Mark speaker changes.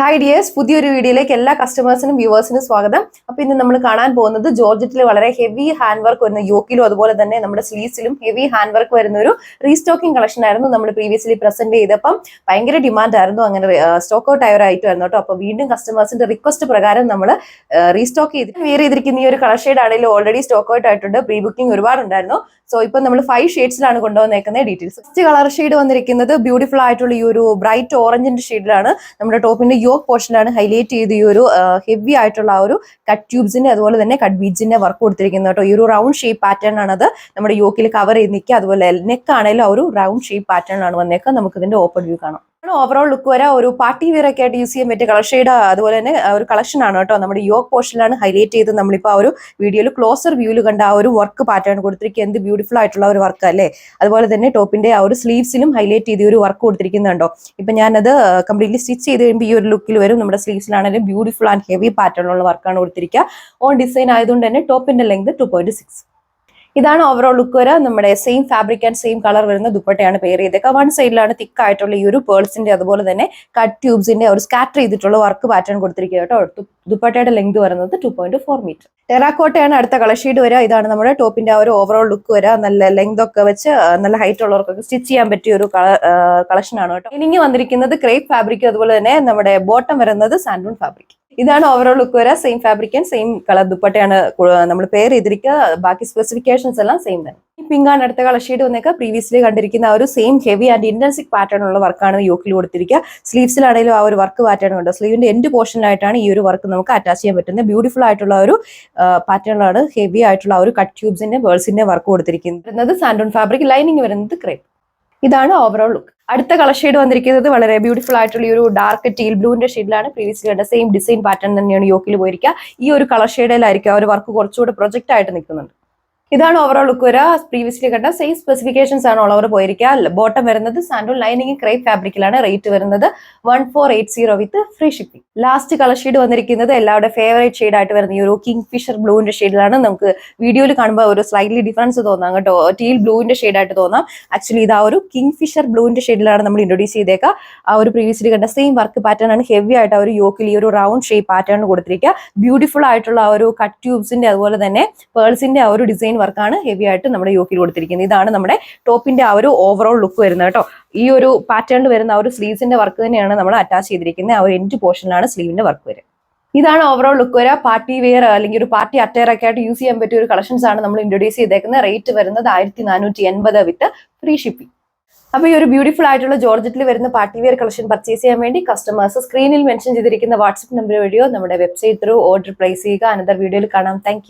Speaker 1: Hi dears, പുതിയൊരു വീഡിയോയിലേക്ക് എല്ലാ കസ്റ്റമേഴ്സിനും വ്യൂവേഴ്സിനും സ്വാഗതം. അപ്പോൾ ഇന്ന് നമ്മൾ കാണാൻ പോകുന്നത് ജോർജറ്റിൽ വളരെ ഹെവി ഹാൻഡ് വർക്ക് വരുന്ന യോക്കിലും അതുപോലെ തന്നെ നമ്മുടെ സ്ലീവ്സിലും ഹെവി ഹാൻഡ് വർക്ക് വരുന്ന ഒരു റീസ്റ്റോക്കിംഗ് കളക്ഷൻ ആയിരുന്നു നമ്മൾ പ്രീവിയസ്ലി പ്രസന്റ് ചെയ്തപ്പം ഭയങ്കര ഡിമാൻഡ് ആയിരുന്നു. അങ്ങനെ സ്റ്റോക്ക് ഔട്ട് ആയ ഒരു ഐറ്റം ആയിരുന്നു കേട്ടോ. അപ്പോൾ വീണ്ടും കസ്റ്റമേഴ്സിന്റെ റിക്വസ്റ്റ് പ്രകാരം നമ്മൾ റീസ്റ്റോക്ക് വെയർ ചെയ്തിരിക്കുന്ന ഈ ഒരു കളർ ഷെയ്ഡ് ആണെങ്കിലും ഓൾറെഡി സ്റ്റോക്ക് ഔട്ട് ആയിട്ടുണ്ട്. പ്രീ ബുക്കിംഗ് ഒരുപാടുണ്ടായിരുന്നു. സോ ഇപ്പൊ നമ്മൾ 5 ഷെയ്ഡ്സിലാണ് കൊണ്ടുവന്നേക്കുന്നത്. ഡീറ്റെയിൽസ് ഫസ്റ്റ് കളർ ഷെയ്ഡ് വന്നിരിക്കുന്നത് ബ്യൂട്ടിഫുൾ ആയിട്ടുള്ള ഈ ഒരു ബ്രൈറ്റ് ഓറഞ്ചിന്റെ ഷെയ്ഡിലാണ്. നമ്മുടെ ടോപ്പിന്റെ യോക്ക് പോർഷനിലാണ് ഹൈലൈറ്റ് ചെയ്ത് ഈ ഒരു ഹെവി ആയിട്ടുള്ള ആ ഒരു കട്ട് ട്യൂബ്സിന്റെ അതുപോലെ തന്നെ കട്ട് ബീഡ്സിന്റെ വർക്ക് കൊടുത്തിരിക്കുന്നത് കേട്ടോ. ഈ ഒരു റൗണ്ട് ഷേപ്പ് പാറ്റേൺ ആണത് നമ്മുടെ യോക്കിൽ കവർ ചെയ്ത് നിൽക്കുക. അതുപോലെ നെക്ക് ആണെങ്കിലും ആ ഒരു റൗണ്ട് ഷേപ്പ് പാറ്റേൺ ആണ് വന്നേക്കുക. നമുക്ക് ഇതിന്റെ ഓപ്പൺ വ്യൂ കാണാം. ഓവറോൾ ലുക്ക് വരെ ഒരു പാർട്ടി വെയർ ഒക്കെ ആയിട്ട് യൂസ് ചെയ്യാൻ പറ്റിയ കളർ ഷെയ്ഡ് അതുപോലെ തന്നെ ഒരു കളക്ഷൻ ആണ് കേട്ടോ. നമ്മുടെ യോക്ക് പോർഷനിലാണ് ഹൈലൈറ്റ് ചെയ്ത് നമ്മളിപ്പോൾ ആ ഒരു വീഡിയോയിൽ ക്ലോസർ വ്യൂവിൽ കണ്ട ആ ഒരു വർക്ക് പാറ്റേൺ കൊടുത്തിരിക്കുക. എന്ത് ബ്യൂട്ടിഫുൾ ആയിട്ടുള്ള ഒരു വർക്ക് അല്ലേ. അതുപോലെ തന്നെ ടോപ്പിന്റെ ആ ഒരു സ്ലീവ്സിലും ഹൈലൈറ്റ് ചെയ്ത് ഒരു വർക്ക് കൊടുത്തിരിക്കുന്നുണ്ടോ. ഇപ്പൊ ഞാനത് കംപ്ലീറ്റ്ലി സ്റ്റിച്ച് ചെയ്ത് കഴിയുമ്പോൾ ഈ ഒരു ലുക്കിൽ വരും. നമ്മുടെ സ്ലീവ്സിലാണെങ്കിലും ബ്യൂട്ടിഫുൾ ആൻഡ് ഹെവി പാറ്റേണിലുള്ള വർക്കാണ് കൊടുത്തിരിക്കുക. ഓൺ ഡിസൈൻ ആയതുകൊണ്ട് തന്നെ ടോപ്പിന്റെ ലെങ്ത് 2.6. ഇതാണ് ഓവറോൾ ലുക്ക് വരെ. നമ്മുടെ same fabric and same colour വരുന്ന ദുപ്പട്ടയാണ് പെയർ ചെയ്തേക്കുക. വൺ സൈഡിലാണ് തിക്ക് ആയിട്ടുള്ള ഈ ഒരു പേൾസിന്റെ അതുപോലെ തന്നെ കട്ട് ട്യൂബ്സിന്റെ ഒരു സ്കാറ്റർ ചെയ്തിട്ടുള്ള വർക്ക് പാറ്റേൺ കൊടുത്തിരിക്കുക കേട്ടോ. ദുപ്പട്ടയുടെ ലെങ്ത് വരുന്നത് 2.4 മീറ്റർ. ടെറാക്കോട്ടയാണ് അടുത്ത കളർ ഷെയ്ഡ് വരിക. ഇതാണ് നമ്മുടെ ടോപ്പിന്റെ ആ ഒരു ഓവറോൾ ലുക്ക് വരിക. നല്ല ലെങ്ത് ഒക്കെ വെച്ച് നല്ല ഹൈറ്റ് ഉള്ളവർക്കൊക്കെ സ്റ്റിച്ച് ചെയ്യാൻ പറ്റിയ ഒരു കളക്ഷൻ ആണ് കേട്ടോ. ഇനി വന്നിരിക്കുന്നത് ക്രേപ്പ് ഫാബ്രിക് അതുപോലെ തന്നെ നമ്മുടെ ബോട്ടം വരുന്നത് സാൻഡൂൺ ഫാബ്രിക്. ഇതാണ് ഓവറോൾ ലുക്ക് വരെ. Same fabric and same colour ദുപ്പട്ടയാണ് നമ്മൾ പെയർ ചെയ്തിരിക്കുക. ബാക്കി സ്പെസിഫിക്കേഷൻസ് എല്ലാം സെയിം തന്നെ. ഈ പിങ്കാണ് അടുത്ത കളർ ഷെയ്ഡ് വന്നേക്കുക. പ്രീവിയസ്ലി കണ്ടിരിക്കുന്ന ആ ഒരു same heavy and intrinsic pattern ഉള്ള വർക്കാണ് യോക്കിൽ കൊടുത്തിരിക്കുക. സ്ലീവ്സിലാണെങ്കിലും ആ ഒരു വർക്ക് പാറ്റേൺ ഉണ്ട്. സ്ലീവിന്റെ എൻഡ് പോർഷനിലായിട്ടാണ് ഈ ഒരു വർക്ക് നമുക്ക് അറ്റാച്ച് ചെയ്യാൻ പറ്റുന്നത്. ബ്യൂട്ടിഫുൾ ആയിട്ടുള്ള ഒരു പാറ്റേണിലാണ് ഹെവി ആയിട്ടുള്ള ആ ഒരു കട്ട് ട്യൂബ്സിന്റെ ബേൾസിന്റെ വർക്ക് കൊടുത്തിരിക്കുന്നത്. സാൻഡൂൺ ഫാബ്രിക്, ലൈനിങ് വരുന്നത് ക്രേപ്പ്. ഇതാണ് ഓവറോൾ ലുക്ക്. അടുത്ത കളർ ഷെയ്ഡ് വന്നിരിക്കുന്നത് വളരെ ബ്യൂട്ടിഫുൾ ആയിട്ടുള്ള ഈ ഒരു ഡാർക്ക് ടീൽ ബ്ലൂവിന്റെ ഷെയ്ഡിലാണ്. പ്രീവിയസ്ലി കണ്ട സെയിം ഡിസൈൻ പാറ്റേൺ തന്നെയാണ് യോക്കിൽ പോയിരിക്കുക. ഈ ഒരു കളർ ഷെയ്ഡിലായിരിക്കും ആ ഒരു വർക്ക് കുറച്ചുകൂടെ പ്രൊജക്റ്റ് ആയിട്ട് നിൽക്കുന്നുണ്ട്. ഇതാണ് ഓവറോൾ ലുക്ക് വരിക. പ്രീവിയസ്ലി കണ്ട സെയിം സ്പെസിഫിക്കേഷൻസ് ആണ് ഓൾ ഓവർ പോയിരിക്കുക. ബോട്ടം വരുന്നത് സാൻഡൂൺ, ലൈനിങ് ക്രേപ്പ് ഫാബ്രിക്കിലാണ്. റേറ്റ് വരുന്നത് 1480 വിത്ത് free shipping. Last colour shade വന്നിരിക്കുന്നത് എല്ലാവരുടെ ഫേവറേറ്റ് ഷെയ്ഡ് ആയിട്ട് വരുന്ന ഈ ഒരു കിങ് ഫിഷർ ബ്ലൂവിന്റെ ഷെയ്ഡിലാണ്. നമുക്ക് വീഡിയോയിൽ കാണുമ്പോൾ ഒരു സ്ലൈറ്റ്ലി ഡിഫറൻസ് തോന്നാം കേട്ടോ. ടീൽ ബ്ലൂവിന്റെ ഷെയ്ഡായിട്ട് തോന്നാം. ആക്ച്വലി ഇത് ആ ഒരു കിങ് ഫിഷർ ബ്ലൂവിന്റെ ഷെയ്ഡിലാണ് നമ്മൾ ഇൻട്രൊഡ്യൂസ് ചെയ്തേക്കുക. ആ ഒരു പ്രീവിയസ്ലി കണ്ട സെയിം വർക്ക് പാറ്റേൺ ആണ് ഹെവി ആയിട്ട് ആ ഒരു യോക്കിൽ ഈ ഒരു റൗണ്ട് ഷേപ്പ് പാറ്റേൺ കൊടുത്തിരിക്കുക. ബ്യൂട്ടിഫുൾ ആയിട്ടുള്ള ആ ഒരു കട്ട് ട്യൂബ്സിന്റെ അതുപോലെ തന്നെ പേൾസിന്റെ ആ ഒരു ഡിസൈൻ വർക്കാണ് ഹെവി ആയിട്ട് നമ്മുടെ യോക്കിൽ കൊടുത്തിരിക്കുന്നത്. ഇതാണ് നമ്മുടെ ടോപ്പിന്റെ ആ ഒരു ഓവറോൾ ലുക്ക് വരുന്നത് കേട്ടോ. ഈ ഒരു പാറ്റേണിൽ വരുന്ന ആ ഒരു സ്ലീവ്സിന്റെ വർക്ക് തന്നെയാണ് നമ്മൾ അറ്റാച്ച് ചെയ്തിരിക്കുന്നത്. ആ ഒരു എൻഡ് പോർഷനിലാണ് സ്ലീവിന്റെ വർക്ക് വരിക. ഇതാണ് ഓവറോൾ ലുക്ക് വരിക. പാർട്ടി വെയർ അല്ലെങ്കിൽ ഒരു പാർട്ടി അറ്റയർ ഒക്കെ ആയിട്ട് യൂസ് ചെയ്യാൻ പറ്റിയ ഒരു കളക്ഷൻസ് ആണ് നമ്മൾ ഇൻട്രൊഡ്യൂസ് ചെയ്തേക്കുന്നത്. റേറ്റ് വരുന്നത് 1480 വിത്ത് ഫ്രീ ഷിപ്പിംഗ്. അപ്പൊ ഈ ഒരു ബ്യൂട്ടിഫുൾ ആയിട്ടുള്ള ജോർജറ്റിൽ വരുന്ന പാർട്ടി വെയർ കളക്ഷൻ പർച്ചേസ് ചെയ്യാൻ വേണ്ടി കസ്റ്റമേഴ്സ് സ്ക്രീനിൽ മെൻഷൻ ചെയ്തിരിക്കുന്ന വാട്സ്ആപ്പ് നമ്പർ വഴിയോ നമ്മുടെ വെബ്സൈറ്റ് ത്രൂ ഓർഡർ പ്ലേസ് ചെയ്യുക. അനദർ വീഡിയോയിൽ കാണാം. താങ്ക്